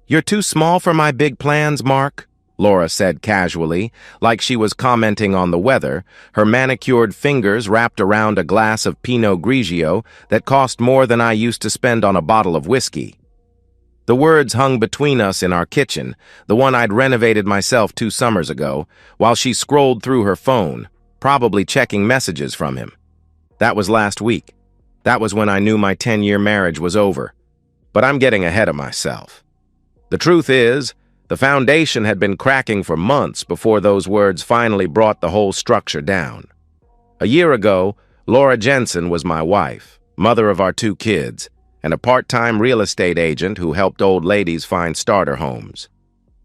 "You're too small for my big plans, Mark," Laura said casually, like she was commenting on the weather, her manicured fingers wrapped around a glass of Pinot Grigio that cost more than I used to spend on a bottle of whiskey. The words hung between us in our kitchen, the one I'd renovated myself 2 summers ago, while she scrolled through her phone, probably checking messages from him. That was last week. That was when I knew my 10-year marriage was over. But I'm getting ahead of myself. The truth is, the foundation had been cracking for months before those words finally brought the whole structure down. A year ago, Laura Jensen was my wife, mother of our 2 kids, and a part-time real estate agent who helped old ladies find starter homes.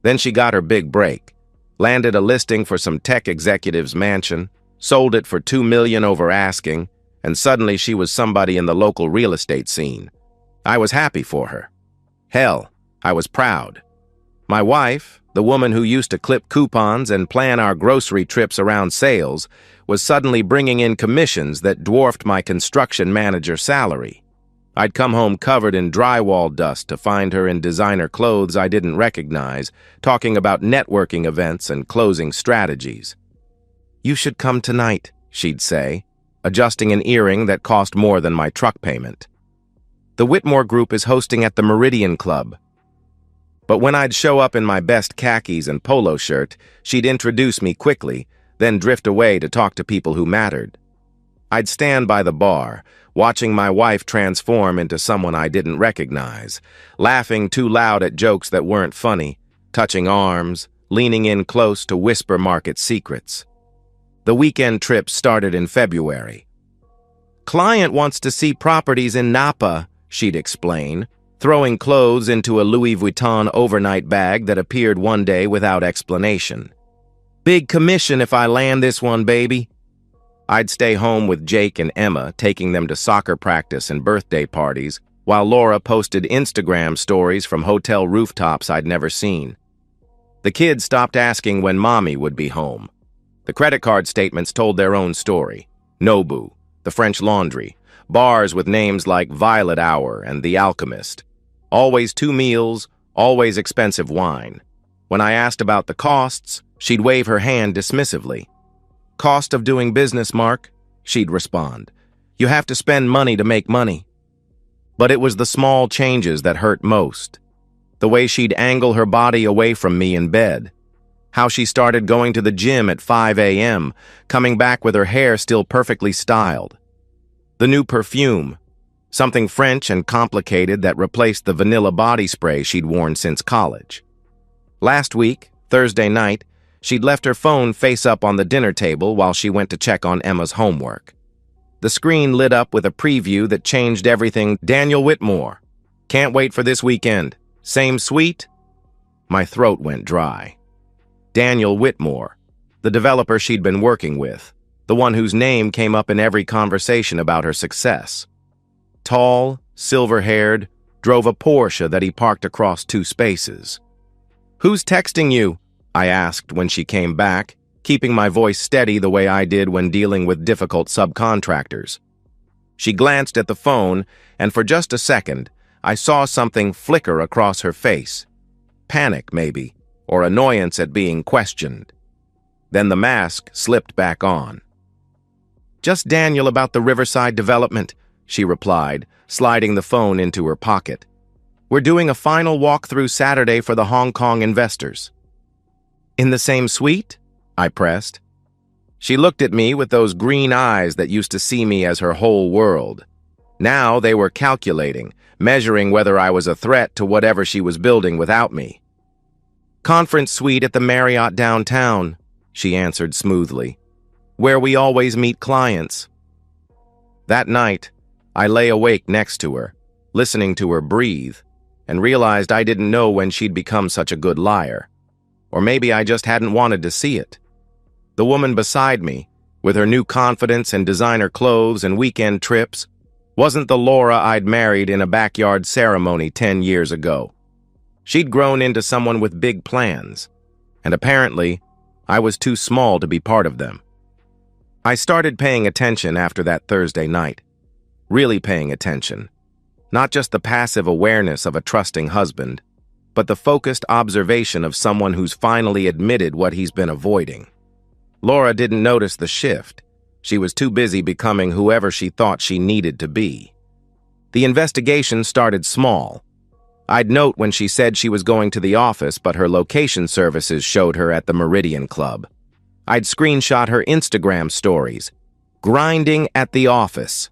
Then she got her big break, landed a listing for some tech executive's mansion, sold it for $2 million over asking, and suddenly she was somebody in the local real estate scene. I was happy for her. Hell, I was proud. My wife, the woman who used to clip coupons and plan our grocery trips around sales, was suddenly bringing in commissions that dwarfed my construction manager salary. I'd come home covered in drywall dust to find her in designer clothes I didn't recognize, talking about networking events and closing strategies. "You should come tonight," she'd say, adjusting an earring that cost more than my truck payment. "The Whitmore Group is hosting at the Meridian Club." But when I'd show up in my best khakis and polo shirt, she'd introduce me quickly, then drift away to talk to people who mattered. I'd stand by the bar, watching my wife transform into someone I didn't recognize, laughing too loud at jokes that weren't funny, touching arms, leaning in close to whisper market secrets. The weekend trip started in February. "Client wants to see properties in Napa," she'd explain, throwing clothes into a Louis Vuitton overnight bag that appeared one day without explanation. "Big commission if I land this one, baby." I'd stay home with Jake and Emma, taking them to soccer practice and birthday parties, while Laura posted Instagram stories from hotel rooftops I'd never seen. The kids stopped asking when Mommy would be home. The credit card statements told their own story. Nobu, the French Laundry, bars with names like Violet Hour and The Alchemist. Always 2 meals, always expensive wine. When I asked about the costs, she'd wave her hand dismissively. "Cost of doing business, Mark," she'd respond. "You have to spend money to make money." But it was the small changes that hurt most. The way she'd angle her body away from me in bed. How she started going to the gym at 5 a.m., coming back with her hair still perfectly styled. The new perfume, something French and complicated that replaced the vanilla body spray she'd worn since college. Last week, Thursday night, she'd left her phone face up on the dinner table while she went to check on Emma's homework. The screen lit up with a preview that changed everything. "Daniel Whitmore. Can't wait for this weekend. Same suite?" My throat went dry. Daniel Whitmore, the developer she'd been working with, the one whose name came up in every conversation about her success. Tall, silver-haired, drove a Porsche that he parked across 2 spaces. "Who's texting you?" I asked when she came back, keeping my voice steady the way I did when dealing with difficult subcontractors. She glanced at the phone, and for just a second, I saw something flicker across her face. Panic, maybe, or annoyance at being questioned. Then the mask slipped back on. "Just Daniel about the Riverside development," she replied, sliding the phone into her pocket. "We're doing a final walkthrough Saturday for the Hong Kong investors." "In the same suite?" I pressed. She looked at me with those green eyes that used to see me as her whole world. Now they were calculating, measuring whether I was a threat to whatever she was building without me. "Conference suite at the Marriott downtown," she answered smoothly, "where we always meet clients." That night, I lay awake next to her, listening to her breathe, and realized I didn't know when she'd become such a good liar. Or maybe I just hadn't wanted to see it. The woman beside me, with her new confidence and designer clothes and weekend trips, wasn't the Laura I'd married in a backyard ceremony 10 years ago. She'd grown into someone with big plans, and apparently, I was too small to be part of them. I started paying attention after that Thursday night. Really paying attention. Not just the passive awareness of a trusting husband, but the focused observation of someone who's finally admitted what he's been avoiding. Laura didn't notice the shift. She was too busy becoming whoever she thought she needed to be. The investigation started small. I'd note when she said she was going to the office, but her location services showed her at the Meridian Club. I'd screenshot her Instagram stories, grinding at the office.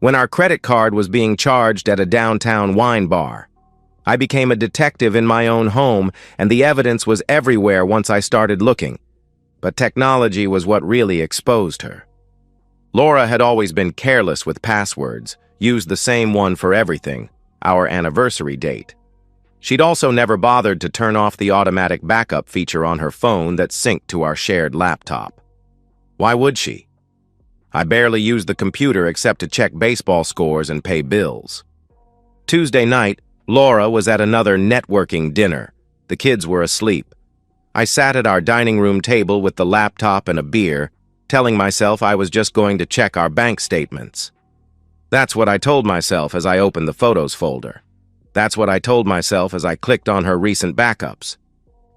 When our credit card was being charged at a downtown wine bar, I became a detective in my own home, and the evidence was everywhere once I started looking. But technology was what really exposed her. Laura had always been careless with passwords, used the same one for everything, our anniversary date. She'd also never bothered to turn off the automatic backup feature on her phone that synced to our shared laptop. Why would she? I barely used the computer except to check baseball scores and pay bills. Tuesday night, Laura was at another networking dinner. The kids were asleep. I sat at our dining room table with the laptop and a beer, telling myself I was just going to check our bank statements. That's what I told myself as I opened the photos folder. That's what I told myself as I clicked on her recent backups.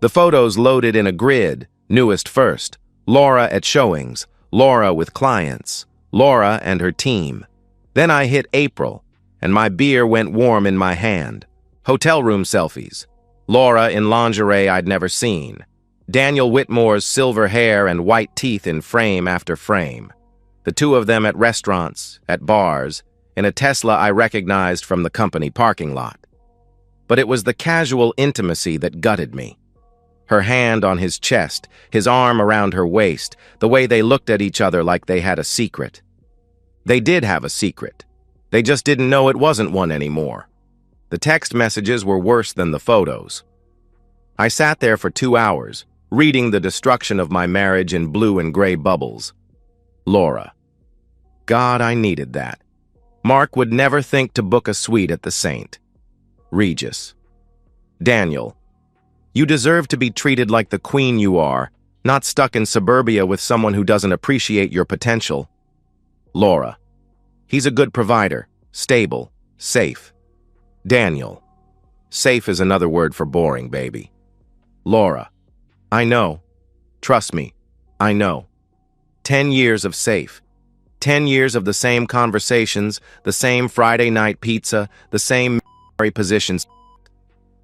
The photos loaded in a grid, newest first, Laura at showings, Laura with clients, Laura and her team. Then I hit April, and my beer went warm in my hand. Hotel room selfies. Laura in lingerie I'd never seen. Daniel Whitmore's silver hair and white teeth in frame after frame. The two of them at restaurants, at bars, in a Tesla I recognized from the company parking lot. But it was the casual intimacy that gutted me. Her hand on his chest, his arm around her waist, the way they looked at each other like they had a secret. They did have a secret. They just didn't know it wasn't one anymore. The text messages were worse than the photos. I sat there for 2 hours, reading the destruction of my marriage in blue and gray bubbles. Laura. God, I needed that. Mark would never think to book a suite at the Saint. Regis. Daniel. You deserve to be treated like the queen you are, not stuck in suburbia with someone who doesn't appreciate your potential. Laura. He's a good provider, stable, safe. Daniel. Safe is another word for boring, baby. Laura. I know. Trust me, I know. 10 years of safe. 10 years of the same conversations, the same Friday night pizza, the same positions.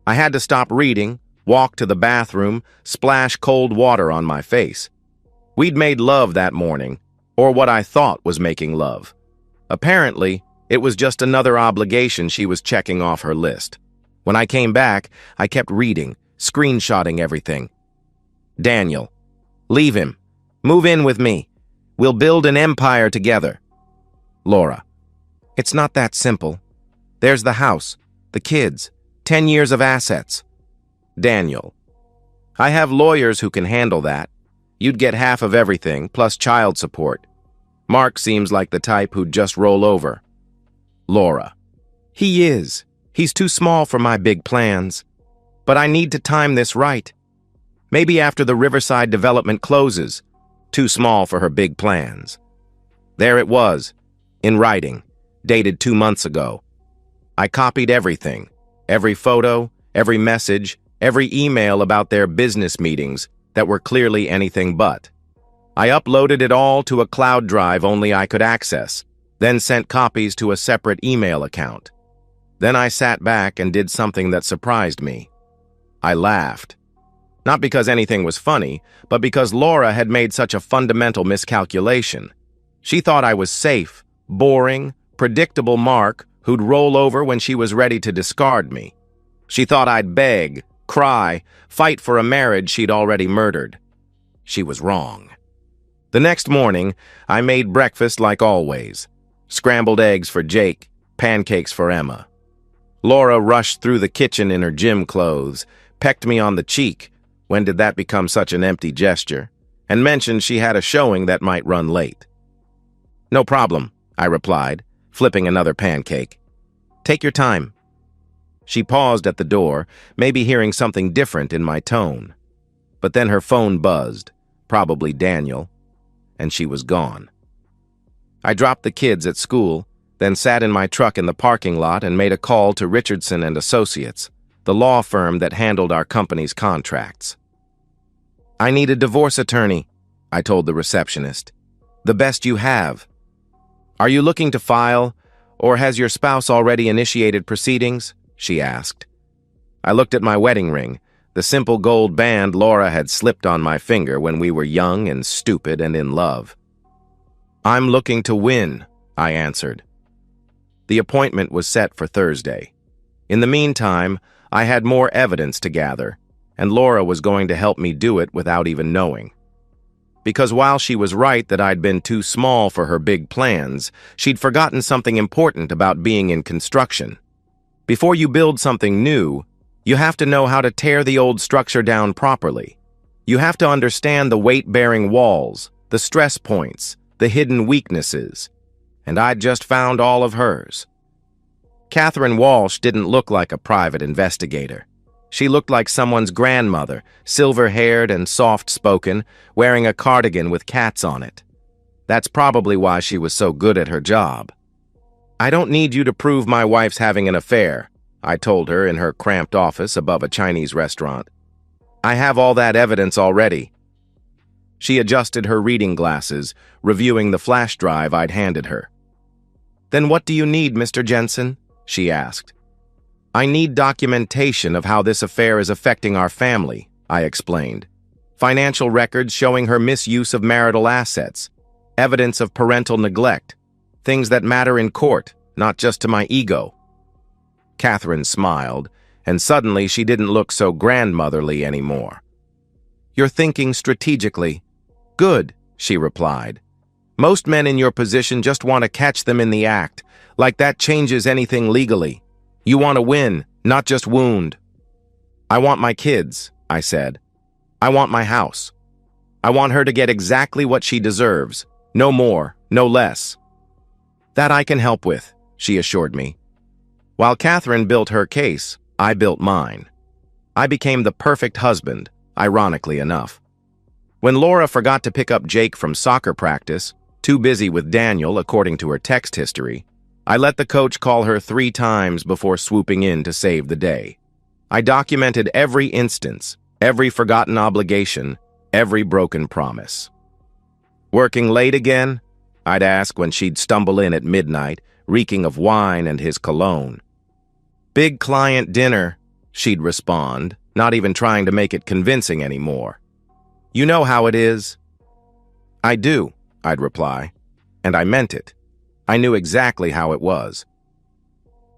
I had to stop reading, walk to the bathroom, splash cold water on my face. We'd made love that morning, or what I thought was making love. Apparently, it was just another obligation she was checking off her list. When I came back, I kept reading, screenshotting everything. Daniel. Leave him. Move in with me. We'll build an empire together. Laura. It's not that simple. There's the house, the kids, 10 years of assets. Daniel. I have lawyers who can handle that. You'd get half of everything, plus child support. Mark seems like the type who'd just roll over. Laura. He is. He's too small for my big plans. But I need to time this right. Maybe after the Riverside development closes. Too small for her big plans. There it was, in writing, dated 2 months ago. I copied everything, every photo, every message, every email about their business meetings that were clearly anything but. I uploaded it all to a cloud drive only I could access, then sent copies to a separate email account. Then I sat back and did something that surprised me. I laughed. Not because anything was funny, but because Laura had made such a fundamental miscalculation. She thought I was safe, boring, predictable Mark who'd roll over when she was ready to discard me. She thought I'd beg, cry, fight for a marriage she'd already murdered. She was wrong. The next morning, I made breakfast like always. Scrambled eggs for Jake, pancakes for Emma. Laura rushed through the kitchen in her gym clothes, pecked me on the cheek, when did that become such an empty gesture, and mentioned she had a showing that might run late. No problem, I replied, flipping another pancake. Take your time. She paused at the door, maybe hearing something different in my tone. But then her phone buzzed, probably Daniel, and she was gone. I dropped the kids at school, then sat in my truck in the parking lot and made a call to Richardson and Associates. the law firm that handled our company's contracts. "I need a divorce attorney," I told the receptionist. "The best you have." "Are you looking to file, or has your spouse already initiated proceedings?" she asked. I looked at my wedding ring, the simple gold band Laura had slipped on my finger when we were young and stupid and in love. "I'm looking to win," I answered. The appointment was set for Thursday. In the meantime, I had more evidence to gather, and Laura was going to help me do it without even knowing. Because while she was right that I'd been too small for her big plans, she'd forgotten something important about being in construction. Before you build something new, you have to know how to tear the old structure down properly. You have to understand the weight-bearing walls, the stress points, the hidden weaknesses. And I'd just found all of hers. Catherine Walsh didn't look like a private investigator. She looked like someone's grandmother, silver-haired and soft-spoken, wearing a cardigan with cats on it. That's probably why she was so good at her job. "I don't need you to prove my wife's having an affair," I told her in her cramped office above a Chinese restaurant. "I have all that evidence already." She adjusted her reading glasses, reviewing the flash drive I'd handed her. "Then what do you need, Mr. Jensen?" she asked. "I need documentation of how this affair is affecting our family," I explained. "Financial records showing her misuse of marital assets, evidence of parental neglect, things that matter in court, not just to my ego." Catherine smiled, and suddenly she didn't look so grandmotherly anymore. "You're thinking strategically." "Good," she replied. "Most men in your position just want to catch them in the act, like that changes anything legally. You want to win, not just wound." "I want my kids," I said. "I want my house. I want her to get exactly what she deserves, no more, no less." "That I can help with," she assured me. While Catherine built her case, I built mine. I became the perfect husband, ironically enough. When Laura forgot to pick up Jake from soccer practice, too busy with Daniel according to her text history, I let the coach call her 3 times before swooping in to save the day. I documented every instance, every forgotten obligation, every broken promise. "Working late again?" I'd ask when she'd stumble in at midnight, reeking of wine and his cologne. "Big client dinner," she'd respond, not even trying to make it convincing anymore. "You know how it is." "I do," I'd reply, and I meant it. I knew exactly how it was.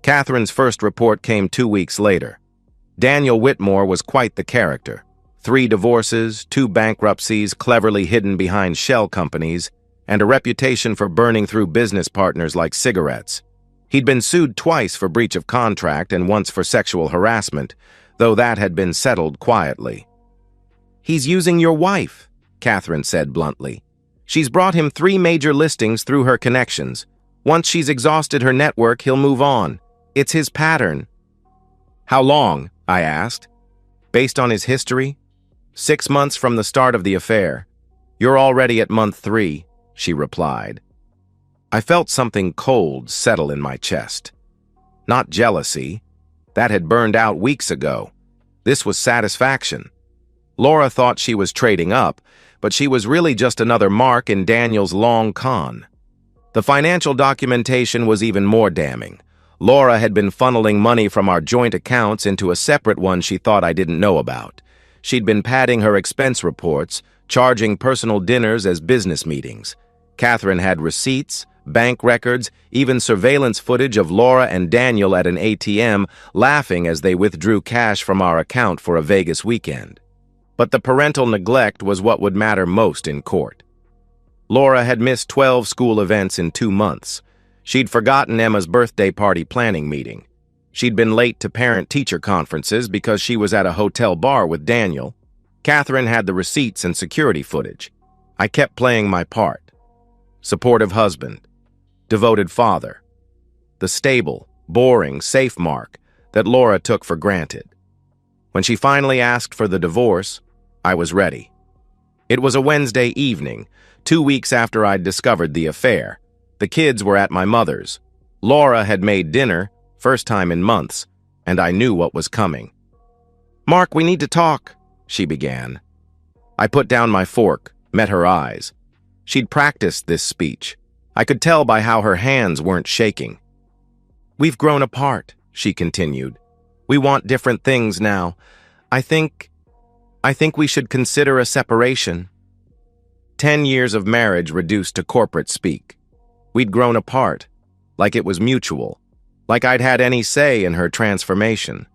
Catherine's first report came 2 weeks later. Daniel Whitmore was quite the character. 3 divorces, 2 bankruptcies cleverly hidden behind shell companies, and a reputation for burning through business partners like cigarettes. He'd been sued twice for breach of contract and once for sexual harassment, though that had been settled quietly. "He's using your wife," Catherine said bluntly. "She's brought him 3 major listings through her connections. Once she's exhausted her network, he'll move on. It's his pattern." "How long?" I asked. "Based on his history? 6 months from the start of the affair. You're already at month 3, she replied. I felt something cold settle in my chest. Not jealousy. That had burned out weeks ago. This was satisfaction. Laura thought she was trading up, but she was really just another mark in Daniel's long con. The financial documentation was even more damning. Laura had been funneling money from our joint accounts into a separate one she thought I didn't know about. She'd been padding her expense reports, charging personal dinners as business meetings. Catherine had receipts, bank records, even surveillance footage of Laura and Daniel at an ATM laughing as they withdrew cash from our account for a Vegas weekend. But the parental neglect was what would matter most in court. Laura had missed 12 school events in 2 months. She'd forgotten Emma's birthday party planning meeting. She'd been late to parent-teacher conferences because she was at a hotel bar with Daniel. Catherine had the receipts and security footage. I kept playing my part. Supportive husband. Devoted father. The stable, boring, safe mark that Laura took for granted. When she finally asked for the divorce, I was ready. It was a Wednesday evening, 2 weeks after I'd discovered the affair. The kids were at my mother's. Laura had made dinner, first time in months. and I knew what was coming. "Mark, we need to talk," she began. I put down my fork, met her eyes. She'd practiced this speech. I could tell by how her hands weren't shaking. "We've grown apart," she continued. "We want different things now. I think we should consider a separation." 10 years of marriage reduced to corporate speak. We'd grown apart, like it was mutual, like I'd had any say in her transformation.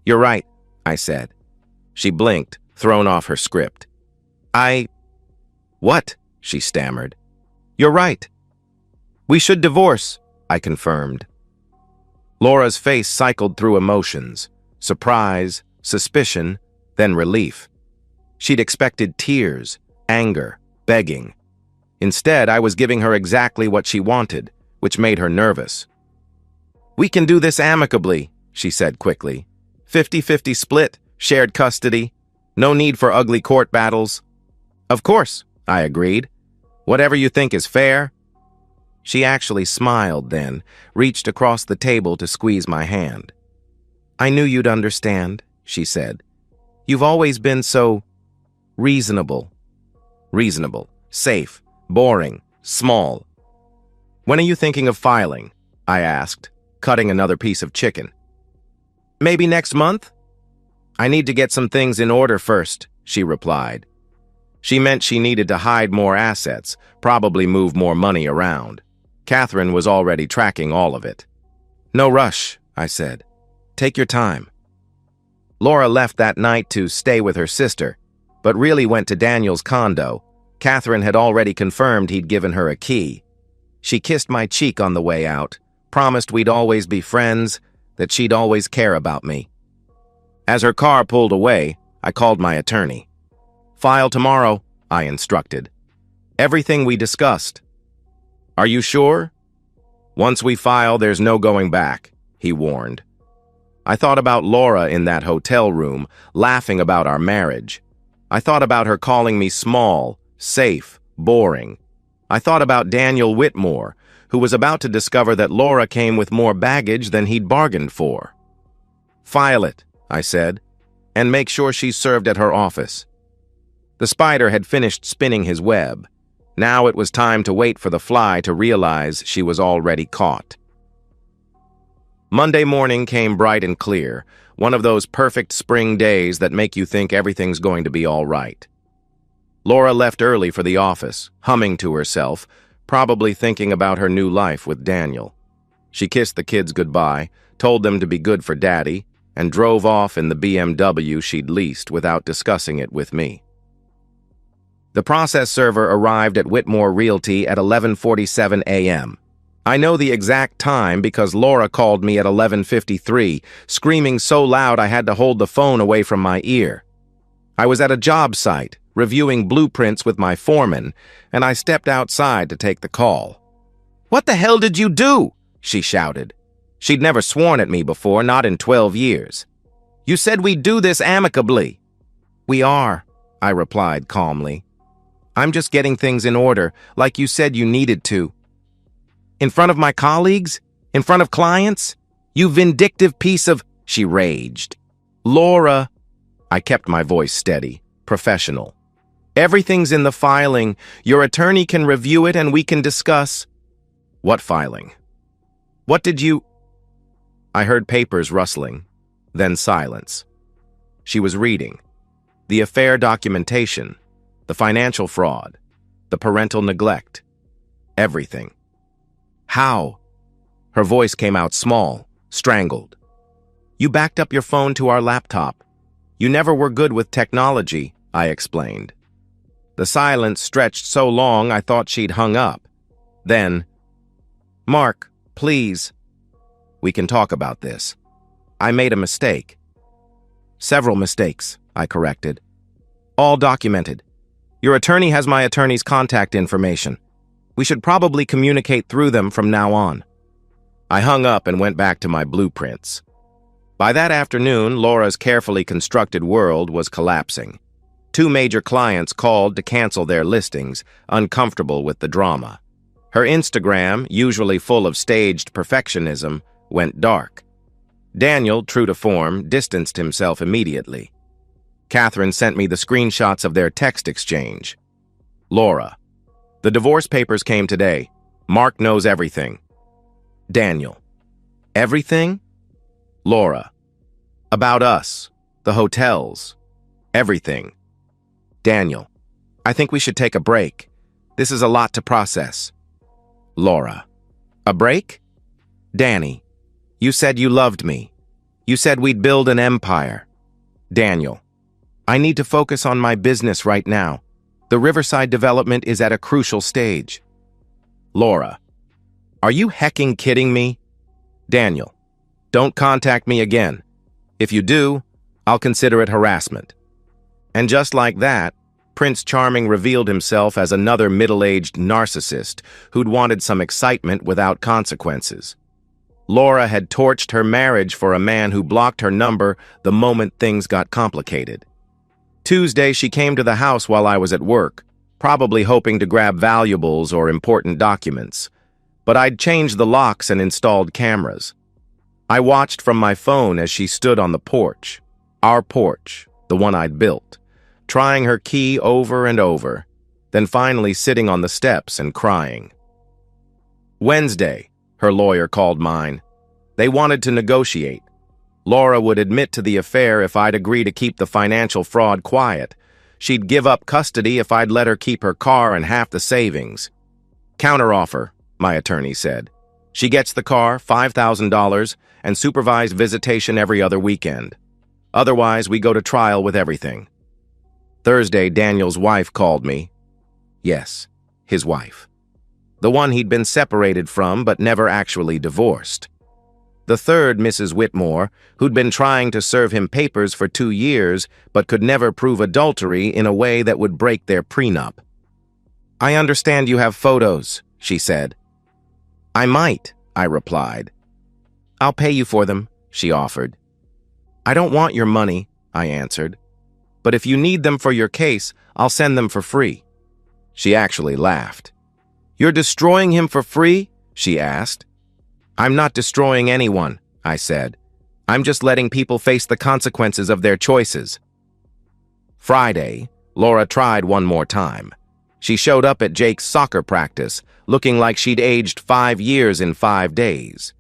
"You're right," I said. She blinked, thrown off her script. What?" she stammered. "You're right. We should divorce," I confirmed. Laura's face cycled through emotions, surprise, suspicion, then relief. She'd expected tears, anger, begging. Instead, I was giving her exactly what she wanted, which made her nervous. "We can do this amicably," she said quickly. 50-50 split, shared custody, no need for ugly court battles. "Of course," I agreed. "Whatever you think is fair." She actually smiled then, reached across the table to squeeze my hand. "I knew you'd understand," she said. "You've always been so reasonable." Reasonable, safe, boring, small. "When are you thinking of filing?" I asked, cutting another piece of chicken. "Maybe next month?" "I need to get some things in order first," she replied. She meant she needed to hide more assets, probably move more money around. Catherine was already tracking all of it. "No rush," I said. "Take your time." Laura left that night to stay with her sister, but really went to Daniel's condo. Catherine had already confirmed he'd given her a key. She kissed my cheek on the way out, promised we'd always be friends, that she'd always care about me. As her car pulled away, I called my attorney. "File tomorrow," I instructed. "Everything we discussed." "Are you sure?" "Once we file, there's no going back," he warned. I thought about Laura in that hotel room, laughing about our marriage. I thought about her calling me small, safe, boring. I thought about Daniel Whitmore, who was about to discover that Laura came with more baggage than he'd bargained for. "File it," I said, "and make sure she's served at her office." The spider had finished spinning his web. Now it was time to wait for the fly to realize she was already caught. Monday morning came bright and clear, one of those perfect spring days that make you think everything's going to be all right. Laura left early for the office, humming to herself, probably thinking about her new life with Daniel. She kissed the kids goodbye, told them to be good for Daddy, and drove off in the BMW she'd leased without discussing it with me. The process server arrived at Whitmore Realty at 11:47 a.m. I know the exact time because Laura called me at 11:53, screaming so loud I had to hold the phone away from my ear. I was at a job site, reviewing blueprints with my foreman, and I stepped outside to take the call. "What the hell did you do?" she shouted. She'd never sworn at me before, not in 12 years. "You said we'd do this amicably." "We are," I replied calmly. "I'm just getting things in order, like you said you needed to." "In front of my colleagues? In front of clients? You vindictive piece of—" she raged. "Laura," I kept my voice steady, professional. "Everything's in the filing. Your attorney can review it and we can discuss." "What filing? What did you—" I heard papers rustling, then silence. She was reading. The affair documentation, the financial fraud, the parental neglect, everything. "How?" Her voice came out small, strangled. "You backed up your phone to our laptop. You never were good with technology," I explained. The silence stretched so long I thought she'd hung up. Then, "Mark, please. We can talk about this. I made a mistake." "Several mistakes," I corrected. "All documented. Your attorney has my attorney's contact information. We should probably communicate through them from now on." I hung up and went back to my blueprints. By that afternoon, Laura's carefully constructed world was collapsing. 2 major clients called to cancel their listings, uncomfortable with the drama. Her Instagram, usually full of staged perfectionism, went dark. Daniel, true to form, distanced himself immediately. Catherine sent me the screenshots of their text exchange. Laura: the divorce papers came today. Mark knows everything. Daniel: everything? Laura: about us, the hotels, everything. Daniel: I think we should take a break. This is a lot to process. Laura: a break? Danny: you said you loved me. You said we'd build an empire. Daniel: I need to focus on my business right now. The Riverside development is at a crucial stage. Laura: are you hecking kidding me? Daniel: don't contact me again. If you do, I'll consider it harassment. And just like that, Prince Charming revealed himself as another middle-aged narcissist who'd wanted some excitement without consequences. Laura had torched her marriage for a man who blocked her number the moment things got complicated. Tuesday, she came to the house while I was at work, probably hoping to grab valuables or important documents. But I'd changed the locks and installed cameras. I watched from my phone as she stood on the porch, our porch, the one I'd built, trying her key over and over, then finally sitting on the steps and crying. Wednesday, her lawyer called mine. They wanted to negotiate. Laura would admit to the affair if I'd agree to keep the financial fraud quiet. She'd give up custody if I'd let her keep her car and half the savings. Counteroffer, my attorney said. She gets the car, $5,000, and supervised visitation every other weekend. Otherwise, we go to trial with everything. Thursday, Daniel's wife called me. Yes, his wife. The one he'd been separated from but never actually divorced. The third, Mrs. Whitmore, who'd been trying to serve him papers for 2 years but could never prove adultery in a way that would break their prenup. I understand you have photos, she said. I might, I replied. I'll pay you for them, she offered. I don't want your money, I answered. But if you need them for your case, I'll send them for free. She actually laughed. You're destroying him for free? She asked. I'm not destroying anyone, I said. I'm just letting people face the consequences of their choices. Friday, Laura tried one more time. She showed up at Jake's soccer practice, looking like she'd aged 5 years in 5 days.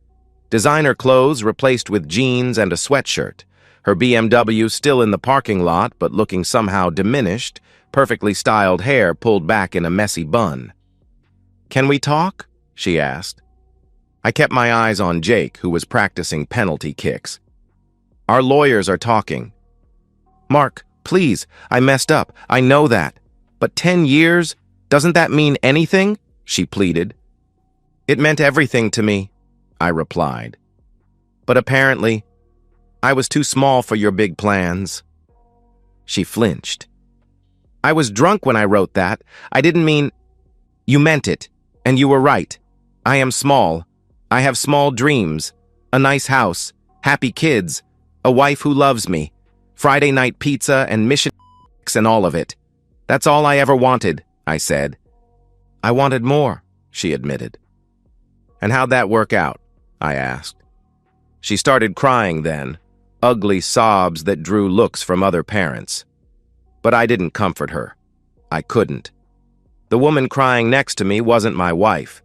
Designer clothes replaced with jeans and a sweatshirt. Her BMW still in the parking lot, but looking somehow diminished, perfectly styled hair pulled back in a messy bun. Can we talk? She asked. I kept my eyes on Jake, who was practicing penalty kicks. Our lawyers are talking. Mark, please, I messed up. I know that. But 10 years? Doesn't that mean anything? She pleaded. It meant everything to me, I replied. But apparently, I was too small for your big plans. She flinched. I was drunk when I wrote that. I didn't mean... You meant it, and you were right. I am small. I have small dreams, a nice house, happy kids, a wife who loves me, Friday night pizza and mission and all of it. That's all I ever wanted, I said. I wanted more, she admitted. And how'd that work out? I asked. She started crying then, ugly sobs that drew looks from other parents. But I didn't comfort her. I couldn't. The woman crying next to me wasn't my wife.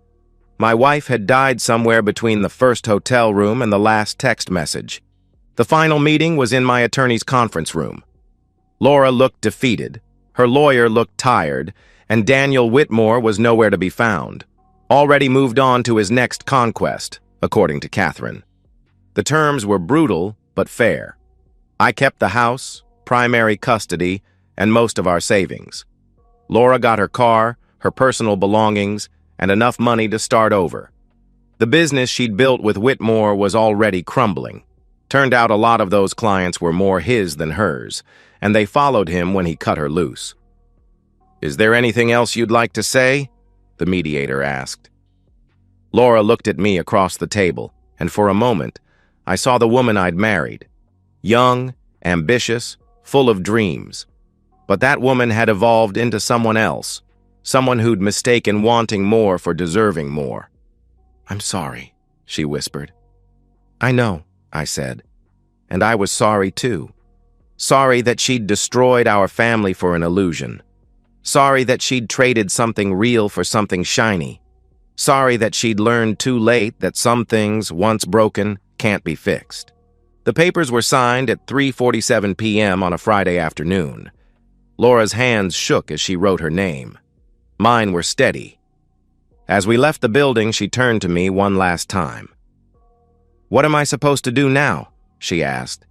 My wife had died somewhere between the first hotel room and the last text message. The final meeting was in my attorney's conference room. Laura looked defeated, her lawyer looked tired, and Daniel Whitmore was nowhere to be found, already moved on to his next conquest, according to Catherine. The terms were brutal, but fair. I kept the house, primary custody, and most of our savings. Laura got her car, her personal belongings, and enough money to start over. The business she'd built with Whitmore was already crumbling. Turned out a lot of those clients were more his than hers, and they followed him when he cut her loose. Is there anything else you'd like to say? The mediator asked. Laura looked at me across the table, and for a moment, I saw the woman I'd married. Young, ambitious, full of dreams. But that woman had evolved into someone else, someone who'd mistaken wanting more for deserving more. I'm sorry, she whispered. I know, I said. And I was sorry too. Sorry that she'd destroyed our family for an illusion. Sorry that she'd traded something real for something shiny. Sorry that she'd learned too late that some things, once broken, can't be fixed. The papers were signed at 3:47 p.m. on a Friday afternoon. Laura's hands shook as she wrote her name. Mine were steady. As we left the building, she turned to me one last time. "What am I supposed to do now?" she asked.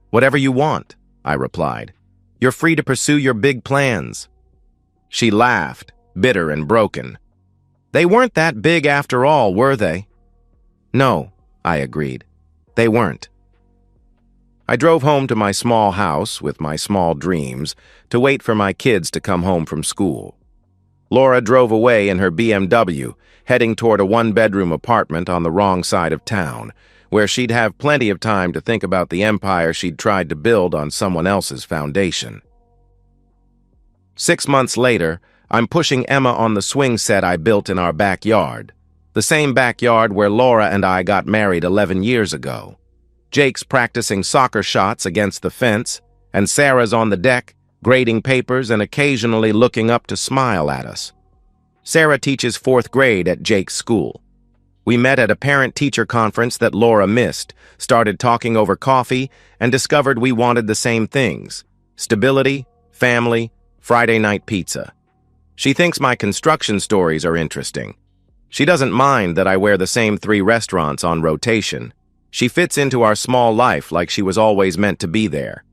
"Whatever you want," I replied. "You're free to pursue your big plans." She laughed, bitter and broken. "They weren't that big after all, were they?" "No," I agreed. "They weren't." I drove home to my small house with my small dreams to wait for my kids to come home from school. Laura drove away in her BMW, heading toward a one-bedroom apartment on the wrong side of town, where she'd have plenty of time to think about the empire she'd tried to build on someone else's foundation. 6 months later, I'm pushing Emma on the swing set I built in our backyard, the same backyard where Laura and I got married 11 years ago. Jake's practicing soccer shots against the fence, and Sarah's on the deck, grading papers and occasionally looking up to smile at us. Sarah teaches 4th grade at Jake's school. We met at a parent-teacher conference that Laura missed, started talking over coffee, and discovered we wanted the same things: stability, family, Friday night pizza. She thinks my construction stories are interesting. She doesn't mind that I wear the same 3 restaurants on rotation. She fits into our small life like she was always meant to be there.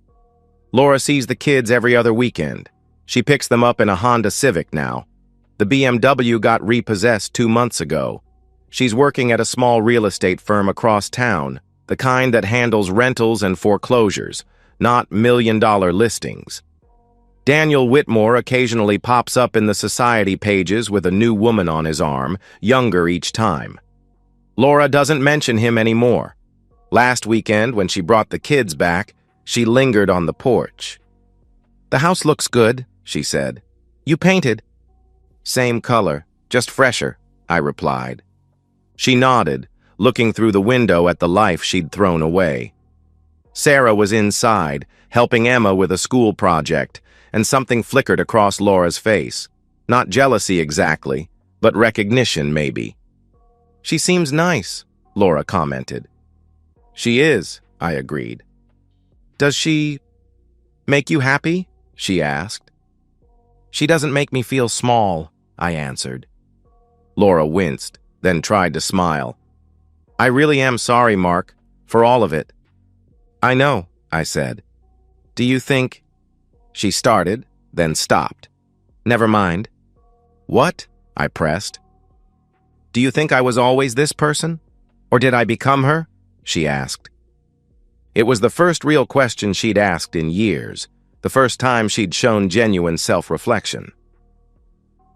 Laura sees the kids every other weekend. She picks them up in a Honda Civic now. The BMW got repossessed 2 months ago. She's working at a small real estate firm across town, the kind that handles rentals and foreclosures, not million-dollar listings. Daniel Whitmore occasionally pops up in the society pages with a new woman on his arm, younger each time. Laura doesn't mention him anymore. Last weekend, when she brought the kids back, she lingered on the porch. "The house looks good," she said. "You painted?" "Same color, just fresher," I replied. She nodded, looking through the window at the life she'd thrown away. Sarah was inside, helping Emma with a school project, and something flickered across Laura's face. Not jealousy exactly, but recognition maybe. "She seems nice," Laura commented. "She is," I agreed. "Does she make you happy?" she asked. "She doesn't make me feel small," I answered. Laura winced, then tried to smile. "I really am sorry, Mark, for all of it." "I know," I said. "Do you think—" She started, then stopped. "Never mind." "What?" I pressed. "Do you think I was always this person? Or did I become her?" she asked. It was the first real question she'd asked in years, the first time she'd shown genuine self-reflection.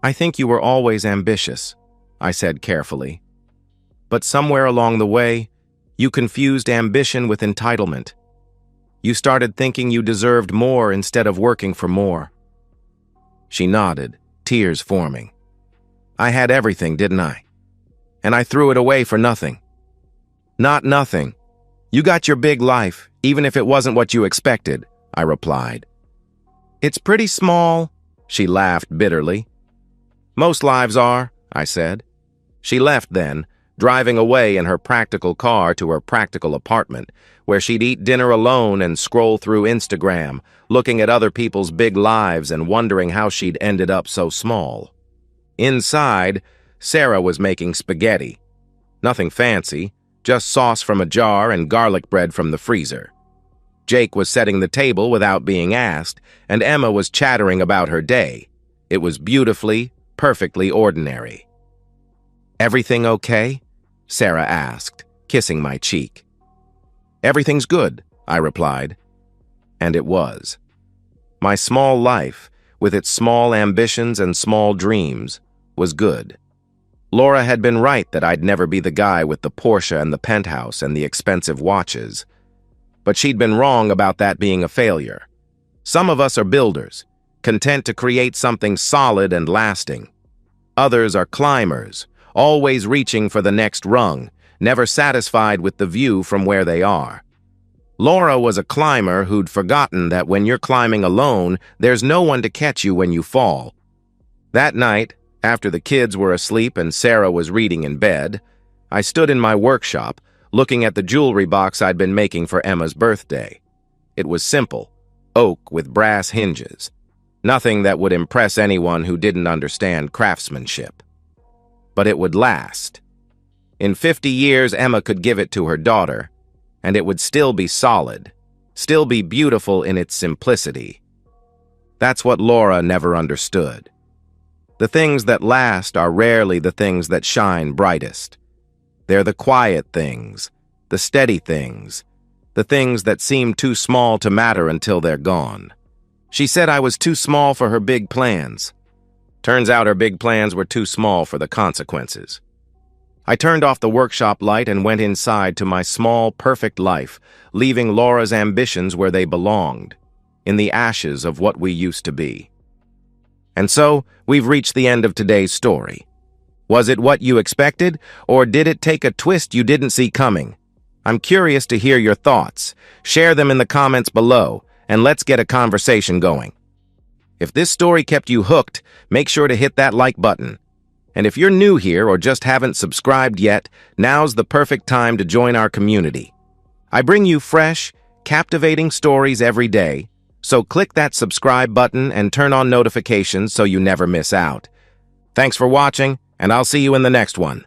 "I think you were always ambitious," I said carefully. "But somewhere along the way, you confused ambition with entitlement. You started thinking you deserved more instead of working for more." She nodded, tears forming. "I had everything, didn't I? And I threw it away for nothing." "Not nothing. You got your big life, even if it wasn't what you expected," I replied. "It's pretty small," she laughed bitterly. "Most lives are," I said. She left then, driving away in her practical car to her practical apartment, where she'd eat dinner alone and scroll through Instagram, looking at other people's big lives and wondering how she'd ended up so small. Inside, Sarah was making spaghetti. Nothing fancy, just sauce from a jar and garlic bread from the freezer. Jake was setting the table without being asked, and Emma was chattering about her day. It was beautifully, perfectly ordinary. "Everything okay?" Sarah asked, kissing my cheek. "Everything's good," I replied. And it was. My small life, with its small ambitions and small dreams, was good. Laura had been right that I'd never be the guy with the Porsche and the penthouse and the expensive watches. But she'd been wrong about that being a failure. Some of us are builders, content to create something solid and lasting. Others are climbers, always reaching for the next rung, never satisfied with the view from where they are. Laura was a climber who'd forgotten that when you're climbing alone, there's no one to catch you when you fall. That night, after the kids were asleep and Sarah was reading in bed, I stood in my workshop, looking at the jewelry box I'd been making for Emma's birthday. It was simple, oak with brass hinges. Nothing that would impress anyone who didn't understand craftsmanship. But it would last. In 50 years, Emma could give it to her daughter, and it would still be solid, still be beautiful in its simplicity. That's what Laura never understood. The things that last are rarely the things that shine brightest. They're the quiet things, the steady things, the things that seem too small to matter until they're gone. She said I was too small for her big plans. Turns out her big plans were too small for the consequences. I turned off the workshop light and went inside to my small, perfect life, leaving Laura's ambitions where they belonged, in the ashes of what we used to be. And so, we've reached the end of today's story. Was it what you expected, or did it take a twist you didn't see coming? I'm curious to hear your thoughts. Share them in the comments below, and let's get a conversation going. If this story kept you hooked, make sure to hit that like button. And if you're new here or just haven't subscribed yet, now's the perfect time to join our community. I bring you fresh, captivating stories every day, so click that subscribe button and turn on notifications so you never miss out. Thanks for watching, and I'll see you in the next one.